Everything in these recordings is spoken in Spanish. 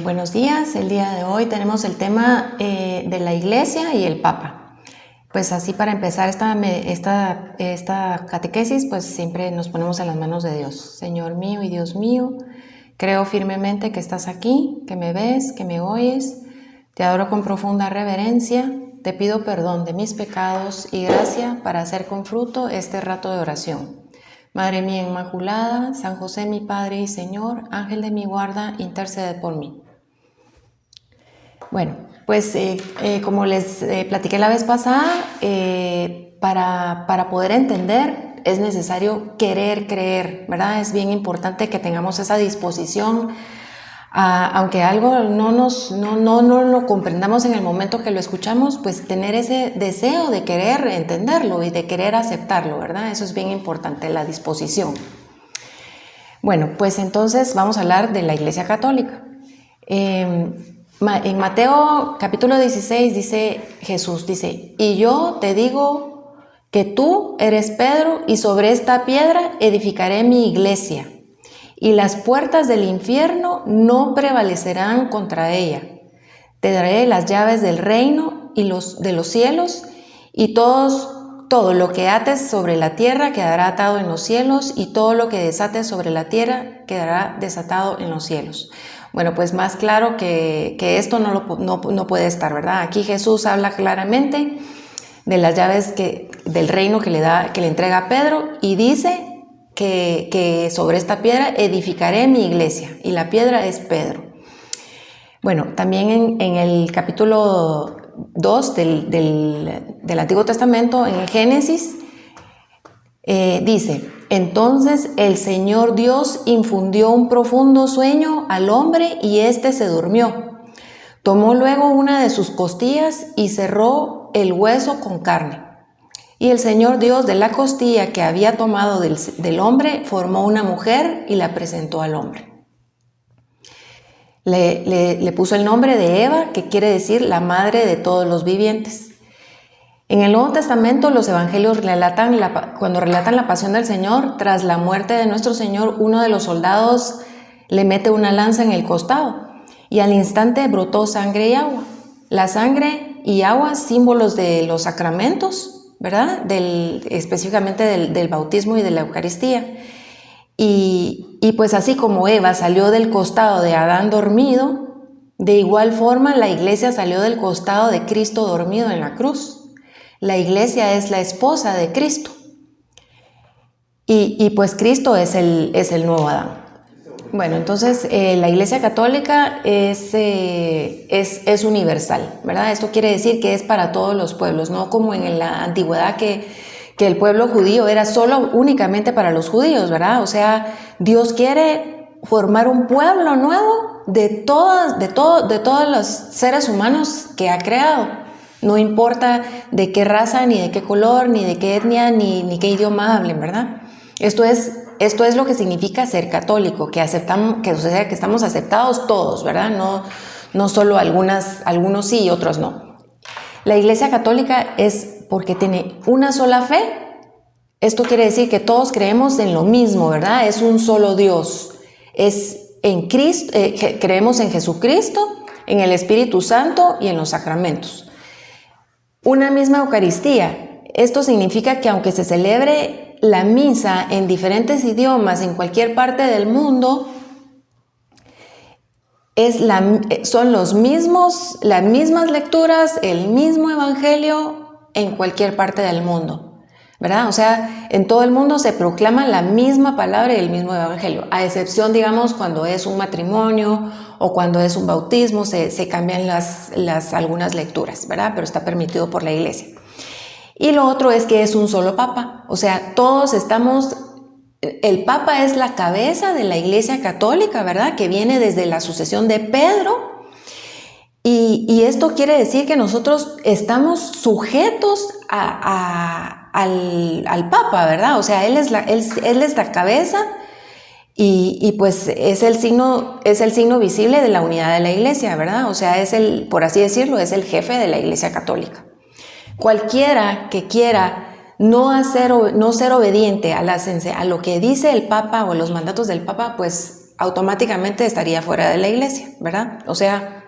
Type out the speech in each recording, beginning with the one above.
Buenos días, el día de hoy tenemos el tema de la Iglesia y el Papa. Pues así para empezar esta catequesis, pues siempre nos ponemos en las manos de Dios. Señor mío y Dios mío, creo firmemente que estás aquí, que me ves, que me oyes. Te adoro con profunda reverencia, te pido perdón de mis pecados y gracia para hacer con fruto este rato de oración. Madre mía Inmaculada, San José mi Padre y Señor, Ángel de mi guarda, intercede por mí. Bueno, pues como les platiqué la vez pasada, para poder entender es necesario querer creer, ¿verdad? Es bien importante que tengamos esa disposición, aunque algo no lo comprendamos en el momento que lo escuchamos, pues tener ese deseo de querer entenderlo y de querer aceptarlo, ¿verdad? Eso es bien importante, la disposición. Bueno, pues entonces vamos a hablar de la Iglesia Católica. En Mateo capítulo 16 dice Jesús, y yo te digo que tú eres Pedro y sobre esta piedra edificaré mi iglesia. Y las puertas del infierno no prevalecerán contra ella. Te daré las llaves del reino y de los cielos, y todo lo que ates sobre la tierra quedará atado en los cielos, y todo lo que desates sobre la tierra quedará desatado en los cielos. Bueno, pues más claro que esto no puede estar, ¿verdad? Aquí Jesús habla claramente de las llaves del reino que le entrega a Pedro, y dice que sobre esta piedra edificaré mi iglesia, y la piedra es Pedro. Bueno, también en el capítulo 2 del Antiguo Testamento, en el Génesis, dice: entonces el Señor Dios infundió un profundo sueño al hombre y éste se durmió. Tomó luego una de sus costillas y cerró el hueso con carne. Y el Señor Dios de la costilla que había tomado del hombre formó una mujer y la presentó al hombre. Le puso el nombre de Eva, que quiere decir la madre de todos los vivientes. En el Nuevo Testamento los evangelios cuando relatan la pasión del Señor, tras la muerte de nuestro Señor, uno de los soldados le mete una lanza en el costado y al instante brotó sangre y agua. La sangre y agua, símbolos de los sacramentos, ¿verdad? Específicamente del bautismo y de la Eucaristía. Y pues así como Eva salió del costado de Adán dormido, de igual forma la iglesia salió del costado de Cristo dormido en la cruz. La iglesia es la esposa de Cristo. Y pues Cristo es el nuevo Adán. Bueno, entonces la Iglesia Católica es universal, ¿verdad? Esto quiere decir que es para todos los pueblos, no como en la antigüedad que el pueblo judío era únicamente para los judíos, ¿verdad? O sea, Dios quiere formar un pueblo nuevo de todos los seres humanos que ha creado. No importa de qué raza, ni de qué color, ni de qué etnia, ni qué idioma hablen, ¿verdad? Esto es lo que significa ser católico, que estamos aceptados todos, ¿verdad? No solo algunos sí y otros no. La Iglesia Católica es porque tiene una sola fe. Esto quiere decir que todos creemos en lo mismo, ¿verdad? Es un solo Dios. Creemos en Jesucristo, en el Espíritu Santo y en los sacramentos. Una misma Eucaristía. Esto significa que aunque se celebre la misa en diferentes idiomas en cualquier parte del mundo, son las mismas lecturas, el mismo evangelio en cualquier parte del mundo, ¿verdad? O sea, en todo el mundo se proclama la misma palabra y el mismo evangelio, a excepción, digamos, cuando es un matrimonio o cuando es un bautismo, se cambian algunas lecturas, ¿verdad? Pero está permitido por la iglesia. Y lo otro es que es un solo papa, o sea, el papa es la cabeza de la Iglesia Católica, ¿verdad? Que viene desde la sucesión de Pedro. Y esto quiere decir que nosotros estamos sujetos al Papa, ¿verdad? O sea, él es la cabeza y pues es el signo visible de la unidad de la Iglesia, ¿verdad? O sea, por así decirlo, es el jefe de la Iglesia Católica. Cualquiera que quiera no ser obediente a lo que dice el Papa o los mandatos del Papa, pues automáticamente estaría fuera de la iglesia, ¿verdad? O sea,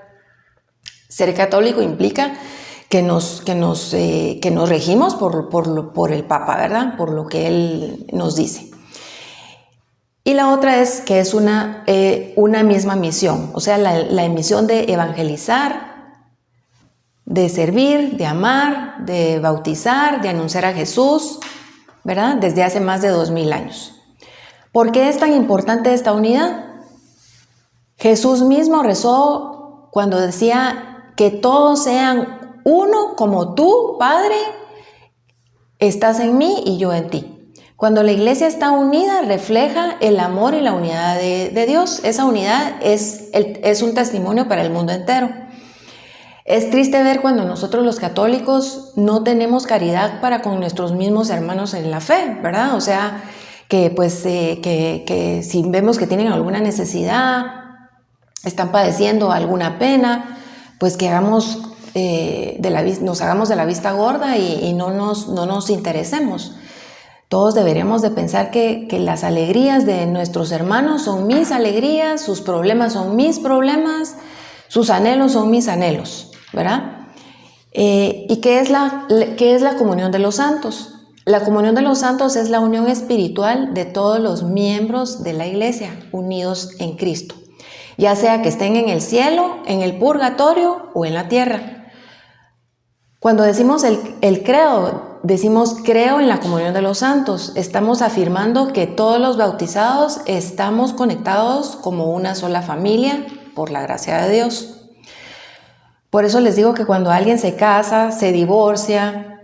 ser católico implica que nos regimos por el Papa, ¿verdad? Por lo que él nos dice. Y la otra es que es una misma misión, o sea, la misión de evangelizar, de servir, de amar, de bautizar, de anunciar a Jesús, ¿verdad? Desde hace más de 2000 años. ¿Por qué es tan importante esta unidad? Jesús mismo rezó cuando decía que todos sean uno como tú, Padre, estás en mí y yo en ti. Cuando la iglesia está unida, refleja el amor y la unidad de Dios. Esa unidad es un testimonio para el mundo entero. Es triste ver cuando nosotros los católicos no tenemos caridad para con nuestros mismos hermanos en la fe, ¿verdad? O sea, que si vemos que tienen alguna necesidad, están padeciendo alguna pena, pues que nos hagamos de la vista gorda y no nos interesemos. Todos deberíamos de pensar que las alegrías de nuestros hermanos son mis alegrías, sus problemas son mis problemas, sus anhelos son mis anhelos, ¿verdad? ¿Y qué es la comunión de los santos? La comunión de los santos es la unión espiritual de todos los miembros de la iglesia unidos en Cristo, ya sea que estén en el cielo, en el purgatorio o en la tierra. Cuando decimos el credo, decimos creo en la comunión de los santos. Estamos afirmando que todos los bautizados estamos conectados como una sola familia por la gracia de Dios. Por eso les digo que cuando alguien se casa, se divorcia,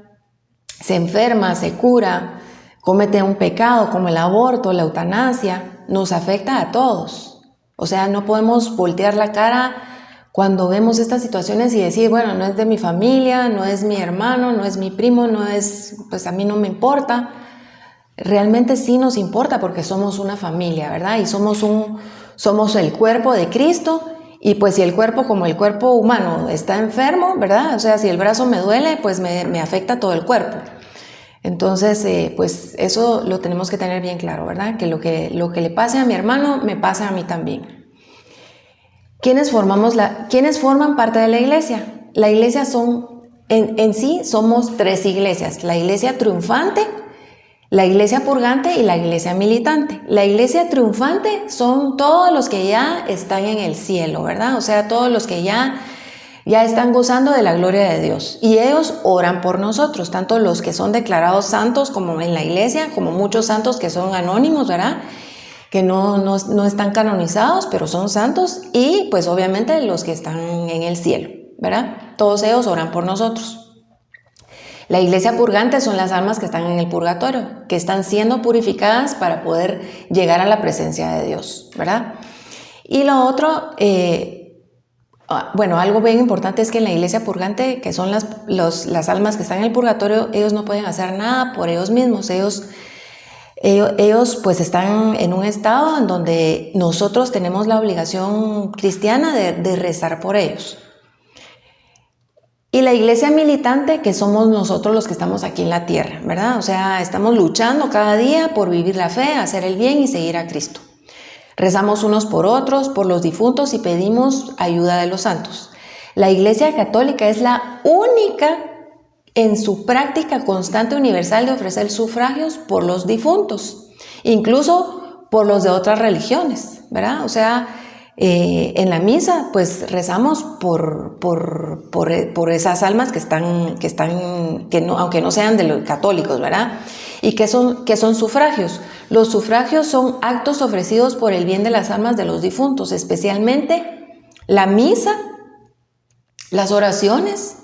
se enferma, se cura, comete un pecado como el aborto, la eutanasia, nos afecta a todos. O sea, no podemos voltear la cara cuando vemos estas situaciones y decir, bueno, no es de mi familia, no es mi hermano, no es mi primo, pues a mí no me importa. Realmente sí nos importa porque somos una familia, ¿verdad? Y somos el cuerpo de Cristo, y pues si el cuerpo, como el cuerpo humano, está enfermo, ¿verdad? O sea, si el brazo me duele, pues me afecta todo el cuerpo. Entonces, pues eso lo tenemos que tener bien claro, ¿verdad? Que lo que le pase a mi hermano, me pasa a mí también. ¿Quiénes forman parte de la iglesia? La iglesia en sí somos 3 iglesias: la iglesia triunfante, la iglesia purgante y la iglesia militante. La iglesia triunfante son todos los que ya están en el cielo, ¿verdad? O sea, todos los que ya están gozando de la gloria de Dios. Y ellos oran por nosotros, tanto los que son declarados santos como en la iglesia, como muchos santos que son anónimos, ¿verdad? Que no están canonizados, pero son santos, y pues obviamente los que están en el cielo, ¿verdad? Todos ellos oran por nosotros. La iglesia purgante son las almas que están en el purgatorio, que están siendo purificadas para poder llegar a la presencia de Dios, ¿verdad? Y lo otro, algo bien importante es que en la iglesia purgante, que son las almas que están en el purgatorio, ellos no pueden hacer nada por ellos mismos. Ellos pues están en un estado en donde nosotros tenemos la obligación cristiana de rezar por ellos. Y la iglesia militante, que somos nosotros los que estamos aquí en la tierra, ¿verdad? O sea, estamos luchando cada día por vivir la fe, hacer el bien y seguir a Cristo. Rezamos unos por otros, por los difuntos, y pedimos ayuda de los santos. La iglesia católica es la única en su práctica constante universal de ofrecer sufragios por los difuntos, incluso por los de otras religiones, ¿verdad? O sea, en la misa pues rezamos por esas almas que no, aunque no sean de los católicos, ¿verdad? ¿Y qué son sufragios? Los sufragios son actos ofrecidos por el bien de las almas de los difuntos, especialmente la misa, las oraciones,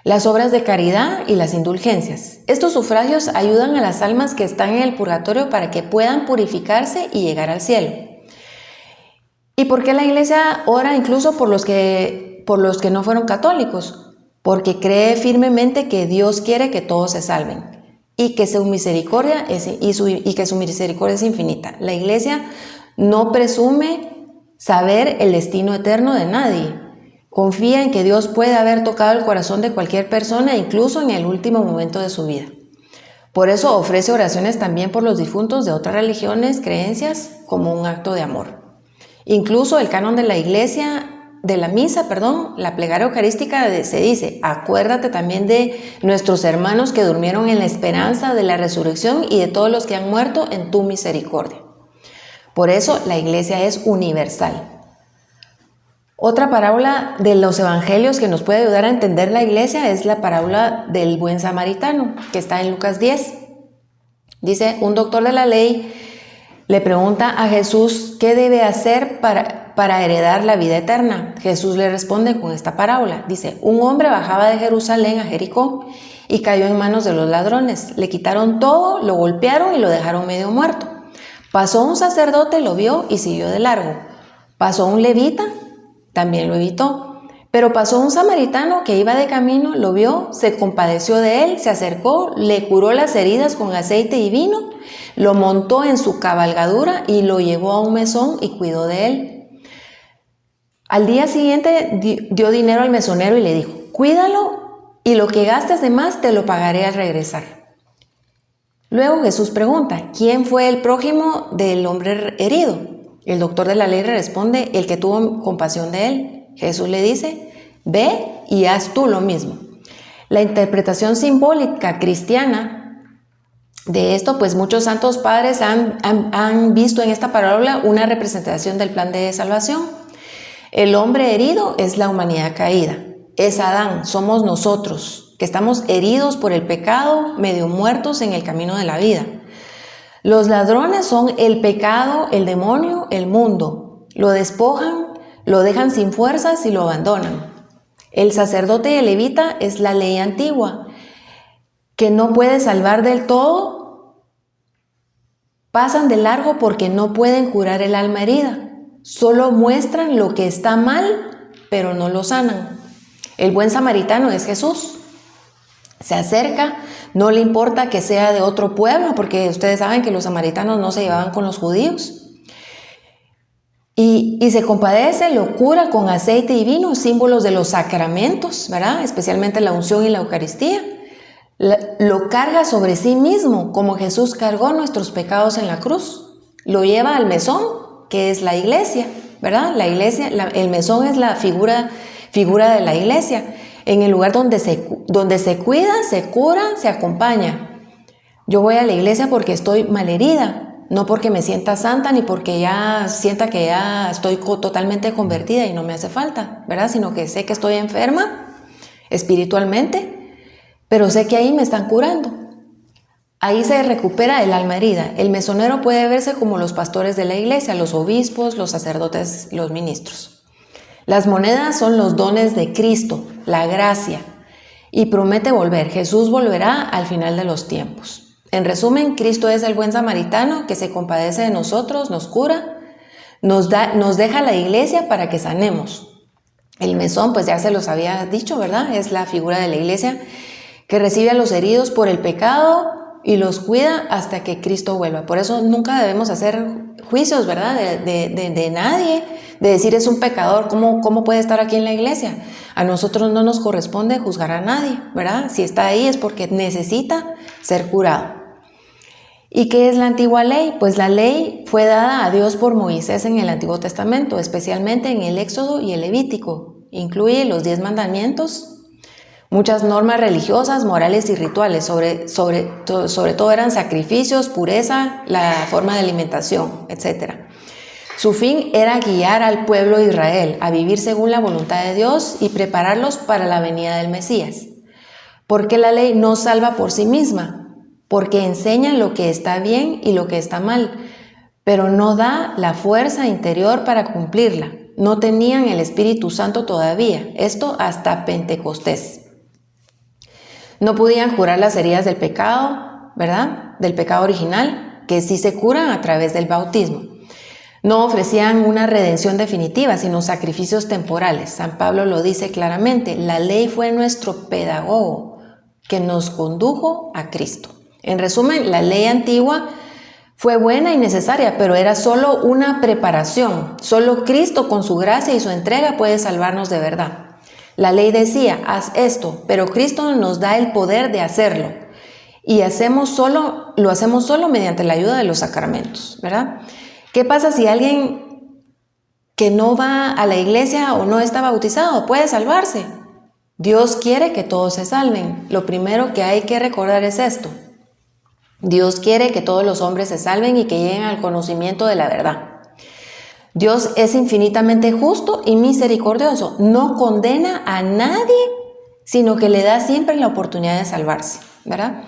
las obras de caridad y las indulgencias. Estos sufragios ayudan a las almas que están en el purgatorio para que puedan purificarse y llegar al cielo. ¿Y por qué la iglesia ora incluso por los que no fueron católicos? Porque cree firmemente que Dios quiere que todos se salven y que su misericordia es infinita. La iglesia no presume saber el destino eterno de nadie. Confía en que Dios puede haber tocado el corazón de cualquier persona, incluso en el último momento de su vida. Por eso ofrece oraciones también por los difuntos de otras religiones, creencias, como un acto de amor. Incluso el canon de la iglesia, de la misa, la plegaria eucarística se dice: acuérdate también de nuestros hermanos que durmieron en la esperanza de la resurrección y de todos los que han muerto en tu misericordia. Por eso la iglesia es universal. Otra parábola de los evangelios que nos puede ayudar a entender la iglesia es la parábola del buen samaritano, que está en Lucas 10. Dice: un doctor de la ley le pregunta a Jesús qué debe hacer para heredar la vida eterna. Jesús le responde con esta parábola. Dice: un hombre bajaba de Jerusalén a Jericó y cayó en manos de los ladrones. Le quitaron todo, lo golpearon y lo dejaron medio muerto. Pasó un sacerdote, lo vio y siguió de largo. Pasó un levita, también lo evitó. Pero pasó un samaritano que iba de camino, lo vio, se compadeció de él, se acercó, le curó las heridas con aceite y vino, lo montó en su cabalgadura y lo llevó a un mesón y cuidó de él. Al día siguiente dio dinero al mesonero y le dijo: cuídalo y lo que gastes de más te lo pagaré al regresar. Luego Jesús pregunta: ¿quién fue el prójimo del hombre herido? El doctor de la ley le responde: el que tuvo compasión de él. Jesús le dice: ve y haz tú lo mismo. La interpretación simbólica cristiana de esto, pues muchos santos padres han visto en esta parábola una representación del plan de salvación. El hombre herido es la humanidad caída, es Adán, somos nosotros, que estamos heridos por el pecado, medio muertos en el camino de la vida. Los ladrones son el pecado, el demonio, el mundo. Lo despojan, lo dejan sin fuerzas y lo abandonan. El sacerdote y el levita es la ley antigua, que no puede salvar del todo. Pasan de largo porque no pueden curar el alma herida. Solo muestran lo que está mal, pero no lo sanan. El buen samaritano es Jesús. Se acerca, no le importa que sea de otro pueblo, porque ustedes saben que los samaritanos no se llevaban con los judíos. Y se compadece, lo cura con aceite y vino, símbolos de los sacramentos, ¿verdad? Especialmente la unción y la Eucaristía. Lo carga sobre sí mismo, como Jesús cargó nuestros pecados en la cruz. Lo lleva al mesón, que es la iglesia, ¿verdad? La iglesia, el mesón es la figura de la iglesia. En el lugar donde se cuida, se cura, se acompaña. Yo voy a la iglesia porque estoy malherida, no porque me sienta santa ni porque ya sienta que ya estoy totalmente convertida y no me hace falta, ¿verdad? Sino que sé que estoy enferma espiritualmente, pero sé que ahí me están curando. Ahí se recupera el alma herida. El mesonero puede verse como los pastores de la iglesia, los obispos, los sacerdotes, los ministros. Las monedas son los dones de Cristo, la gracia, y promete volver. Jesús volverá al final de los tiempos. En resumen, Cristo es el buen samaritano que se compadece de nosotros, nos cura, nos deja la iglesia para que sanemos. El mesón, pues ya se los había dicho, ¿verdad? Es la figura de la iglesia que recibe a los heridos por el pecado y los cuida hasta que Cristo vuelva. Por eso nunca debemos hacer juicios, ¿verdad? De nadie, de decir es un pecador, ¿cómo puede estar aquí en la iglesia? A nosotros no nos corresponde juzgar a nadie, ¿verdad? Si está ahí es porque necesita ser curado. ¿Y qué es la antigua ley? Pues la ley fue dada a Dios por Moisés en el Antiguo Testamento, especialmente en el Éxodo y el Levítico. Incluye los 10 mandamientos, muchas normas religiosas, morales y rituales, sobre todo eran sacrificios, pureza, la forma de alimentación, etc. Su fin era guiar al pueblo de Israel a vivir según la voluntad de Dios y prepararlos para la venida del Mesías. ¿Por qué la ley no salva por sí misma? Porque enseña lo que está bien y lo que está mal, pero no da la fuerza interior para cumplirla. No tenían el Espíritu Santo todavía, esto hasta Pentecostés. No podían curar las heridas del pecado, ¿verdad? Del pecado original, que sí se curan a través del bautismo. No ofrecían una redención definitiva, sino sacrificios temporales. San Pablo lo dice claramente: la ley fue nuestro pedagogo que nos condujo a Cristo. En resumen, la ley antigua fue buena y necesaria, pero era solo una preparación. Solo Cristo con su gracia y su entrega puede salvarnos de verdad. La ley decía, haz esto, pero Cristo nos da el poder de hacerlo. Y lo hacemos solo mediante la ayuda de los sacramentos, ¿verdad? ¿Qué pasa si alguien que no va a la iglesia o no está bautizado puede salvarse. Dios quiere que todos se salven. Lo primero que hay que recordar es esto. Dios quiere que todos los hombres se salven y que lleguen al conocimiento de la verdad. Dios es infinitamente justo y misericordioso. No condena a nadie, sino que le da siempre la oportunidad de salvarse, ¿verdad?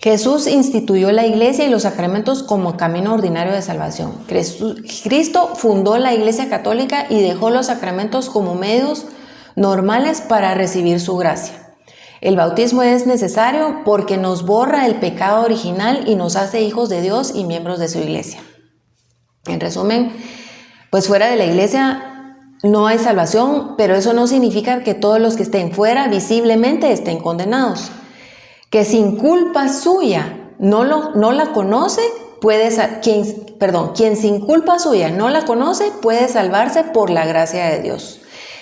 Jesús instituyó la iglesia y los sacramentos como camino ordinario de salvación. Cristo fundó la Iglesia Católica y dejó los sacramentos como medios normales para recibir su gracia. El bautismo es necesario porque nos borra el pecado original y nos hace hijos de Dios y miembros de su iglesia. En resumen, pues fuera de la iglesia no hay salvación, pero eso no significa que todos los que estén fuera visiblemente estén condenados. Que sin culpa suya no la conoce, quien sin culpa suya no la conoce puede salvarse por la gracia de Dios.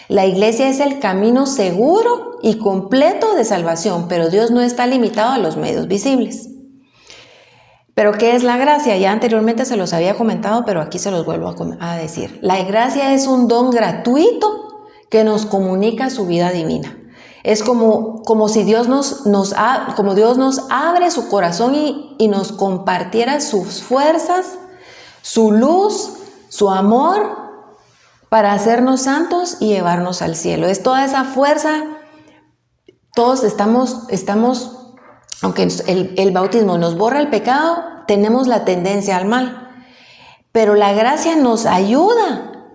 La iglesia es el camino seguro y completo de salvación, pero Dios no está limitado a los medios visibles. ¿Pero qué es la gracia? Ya anteriormente se los había comentado, pero aquí se los vuelvo a decir. La gracia es un don gratuito que nos comunica su vida divina. Es como si Dios nos abre su corazón y nos compartiera sus fuerzas, su luz, su amor para hacernos santos y llevarnos al cielo. Es toda esa fuerza. Todos estamos aunque el bautismo nos borra el pecado, tenemos la tendencia al mal. Pero la gracia nos ayuda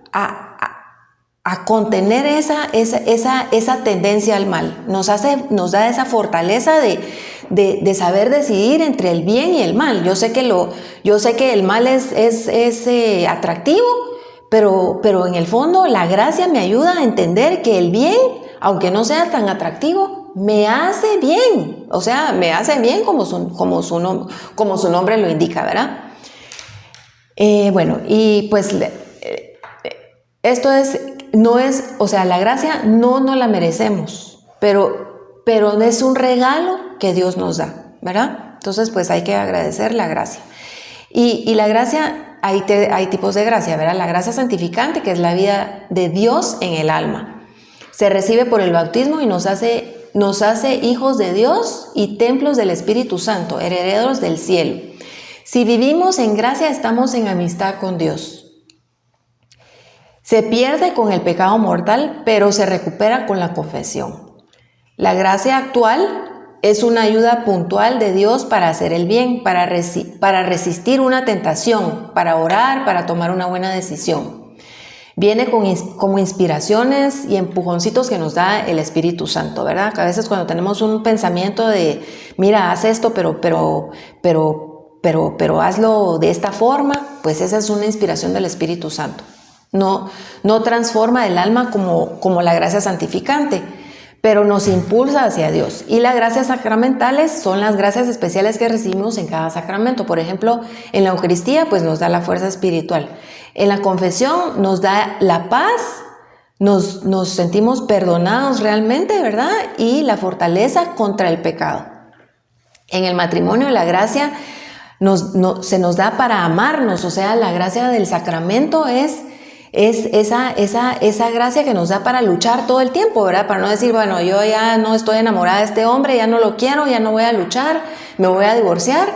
a contener esa tendencia al mal. Nos da esa fortaleza de saber decidir entre el bien y el mal. Yo sé que el mal es atractivo, pero en el fondo la gracia me ayuda a entender que el bien, aunque no sea tan atractivo, me hace bien. O sea, me hace bien como su nombre lo indica, ¿verdad? Bueno, y pues esto la gracia no la merecemos, pero es un regalo que Dios nos da, ¿verdad? Entonces, pues hay que agradecer la gracia. Y la gracia, hay tipos de gracia, ¿verdad? La gracia santificante, que es la vida de Dios en el alma. Se recibe por el bautismo y nos hace hijos de Dios y templos del Espíritu Santo, herederos del cielo. Si vivimos en gracia, estamos en amistad con Dios. Se pierde con el pecado mortal, pero se recupera con la confesión. La gracia actual es una ayuda puntual de Dios para hacer el bien, para resistir una tentación, para orar, para tomar una buena decisión. Viene como inspiraciones y empujoncitos que nos da el Espíritu Santo, ¿verdad? Que a veces cuando tenemos un pensamiento de, mira, haz esto, pero hazlo de esta forma, pues esa es una inspiración del Espíritu Santo. No transforma el alma como la gracia santificante, pero nos impulsa hacia Dios. Y las gracias sacramentales son las gracias especiales que recibimos en cada sacramento. Por ejemplo, en la Eucaristía, pues nos da la fuerza espiritual. En la confesión nos da la paz, nos sentimos perdonados realmente, ¿verdad? Y la fortaleza contra el pecado. En el matrimonio, la gracia se nos da para amarnos, o sea, la gracia del sacramento es esa gracia que nos da para luchar todo el tiempo, ¿verdad? Para no decir, bueno, yo ya no estoy enamorada de este hombre, ya no lo quiero, ya no voy a luchar, me voy a divorciar.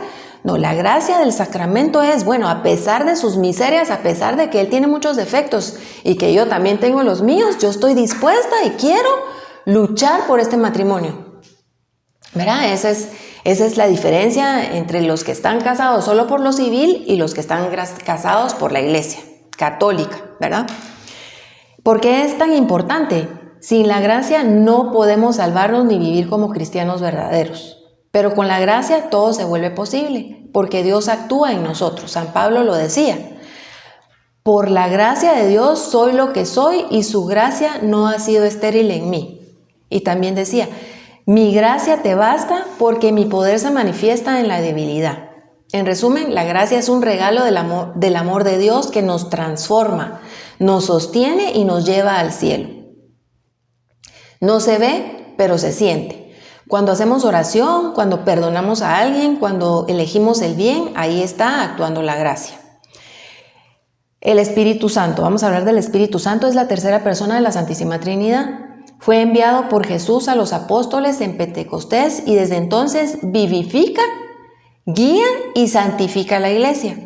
No, la gracia del sacramento es, bueno, a pesar de sus miserias, a pesar de que él tiene muchos defectos y que yo también tengo los míos, yo estoy dispuesta y quiero luchar por este matrimonio, ¿verdad? Esa es la diferencia entre los que están casados solo por lo civil y los que están casados por la iglesia católica, ¿verdad? ¿Por qué es tan importante? Sin la gracia no podemos salvarnos ni vivir como cristianos verdaderos. Pero con la gracia todo se vuelve posible, porque Dios actúa en nosotros. San Pablo lo decía. Por la gracia de Dios soy lo que soy y su gracia no ha sido estéril en mí. Y también decía, mi gracia te basta porque mi poder se manifiesta en la debilidad. En resumen, la gracia es un regalo del amor de Dios que nos transforma, nos sostiene y nos lleva al cielo. No se ve, pero se siente. Cuando hacemos oración, cuando perdonamos a alguien, cuando elegimos el bien, ahí está actuando la gracia. El Espíritu Santo, vamos a hablar del Espíritu Santo, es la tercera persona de la Santísima Trinidad. Fue enviado por Jesús a los apóstoles en Pentecostés y desde entonces vivifica, guía y santifica la iglesia.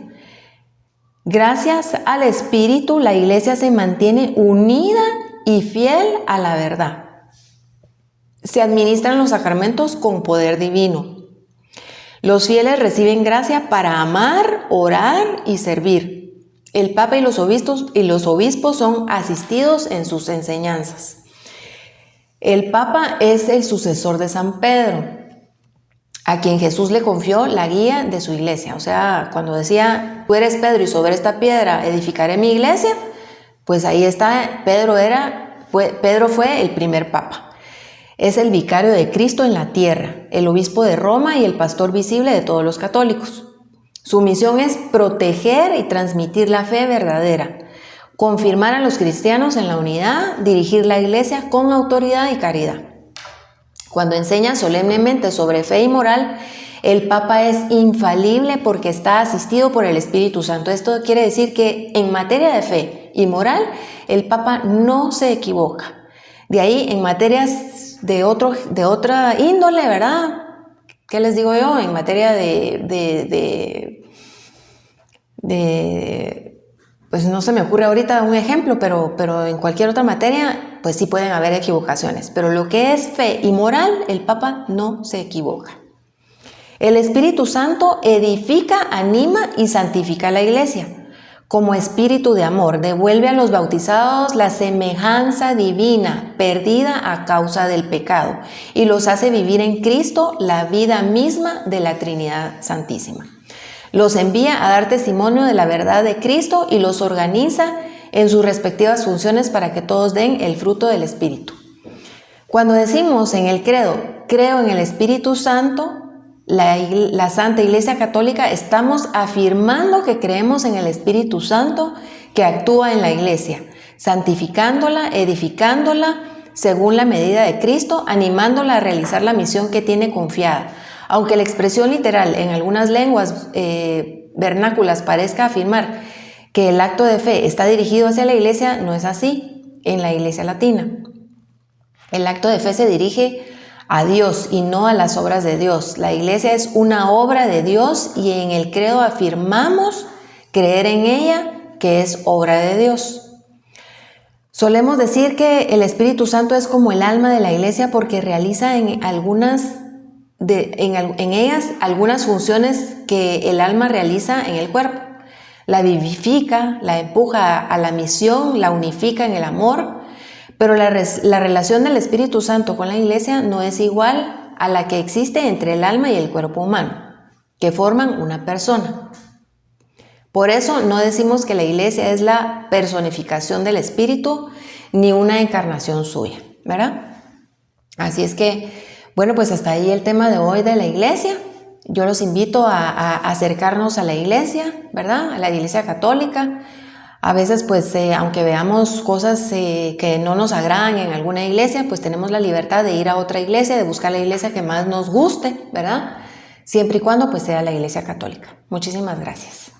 Gracias al Espíritu, la iglesia se mantiene unida y fiel a la verdad. Se administran los sacramentos con poder divino. Los fieles reciben gracia para amar, orar y servir. El Papa y los obispos son asistidos en sus enseñanzas. El Papa es el sucesor de San Pedro, a quien Jesús le confió la guía de su iglesia. O sea, cuando decía, tú eres Pedro y sobre esta piedra edificaré mi iglesia, pues ahí está, Pedro fue el primer Papa. Es el vicario de Cristo en la tierra, el obispo de Roma y el pastor visible de todos los católicos. Su misión es proteger y transmitir la fe verdadera, confirmar a los cristianos en la unidad, dirigir la iglesia con autoridad y caridad. Cuando enseña solemnemente sobre fe y moral, el Papa es infalible porque está asistido por el Espíritu Santo. Esto quiere decir que en materia de fe y moral, el Papa no se equivoca. De ahí, en materias de otra índole, ¿verdad? ¿Qué les digo yo? En materia pues no se me ocurre ahorita un ejemplo, pero en cualquier otra materia, pues sí pueden haber equivocaciones. Pero lo que es fe y moral, el Papa no se equivoca. El Espíritu Santo edifica, anima y santifica la iglesia. Como espíritu de amor, devuelve a los bautizados la semejanza divina perdida a causa del pecado y los hace vivir en Cristo la vida misma de la Trinidad Santísima. Los envía a dar testimonio de la verdad de Cristo y los organiza en sus respectivas funciones para que todos den el fruto del Espíritu. Cuando decimos en el credo, creo en el Espíritu Santo, la Santa Iglesia Católica, estamos afirmando que creemos en el Espíritu Santo que actúa en la Iglesia, santificándola, edificándola según la medida de Cristo, animándola a realizar la misión que tiene confiada. Aunque la expresión literal en algunas lenguas vernáculas parezca afirmar que el acto de fe está dirigido hacia la Iglesia, no es así en la Iglesia latina. El acto de fe se dirige a Dios y no a las obras de Dios. La Iglesia es una obra de Dios y en el credo afirmamos creer en ella, que es obra de Dios. Solemos decir que el Espíritu Santo es como el alma de la Iglesia porque realiza en ellas algunas funciones que el alma realiza en el cuerpo. La vivifica, la empuja a la misión, la unifica en el amor, pero la relación del Espíritu Santo con la Iglesia no es igual a la que existe entre el alma y el cuerpo humano, que forman una persona. Por eso no decimos que la Iglesia es la personificación del Espíritu ni una encarnación suya, ¿verdad? Así es que, bueno, pues hasta ahí el tema de hoy de la Iglesia. Yo los invito a acercarnos a la Iglesia, ¿verdad? A la Iglesia Católica. A veces, pues, aunque veamos cosas que no nos agradan en alguna iglesia, pues tenemos la libertad de ir a otra iglesia, de buscar la iglesia que más nos guste, ¿verdad? Siempre y cuando, pues, sea la Iglesia Católica. Muchísimas gracias.